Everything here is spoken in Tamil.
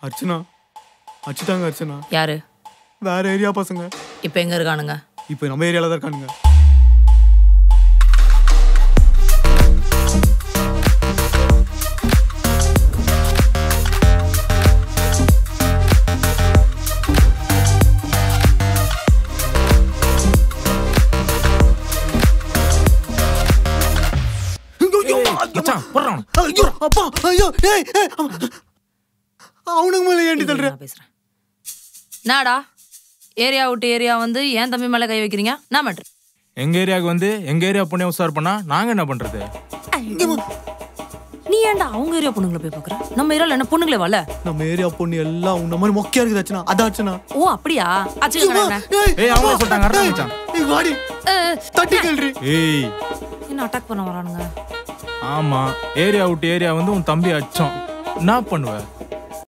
அர்ச்சனா அச்சுதாங்க அர்ச்சனா. யாரு? வேற ஏரியா பசங்க. இப்போ எங்க இருக்கானுங்க? இப்போ நம்ம ஏரியால தான் இருக்கானுங்க. அவனுக்கு மேல ஏண்டி தள்ளுற? பேசுறேன். நாடா ஏரியா விட்டு ஏரியா வந்து ஏன் தம்பி மேல கை வைக்கிறீங்க? நான் மேட்ரு. எங்க ஏரியாவுக்கு வந்து எங்க ஏரியா பொண்ணை உசார் பண்ணா நாங்க என்ன பண்றது? நீ ஏன்டா அவங்க ஏரியா பொண்ணுங்களை போய் பாக்குற? நம்ம ஏரியால என்ன பொண்ணுங்களே வரல? நம்ம ஏரியா பொண்ணு எல்லாம் உன்ன மாதிரி மொக்கையா இருக்குது அர்ச்சனா. அதான் அர்ச்சனா. ஓ அப்படியா? அச்சுங்க. ஏய் அவங்க சொல்றாங்க அர்த்தம் மச்சான். ஏய் வாடி. தட்டி கேள்றி. ஏய் என்ன அட்டாக் பண்ண வரானுங்க? ஆமா ஏரியா விட்டு ஏரியா வந்து உன் தம்பி அச்சம். என்ன பண்ணுவ?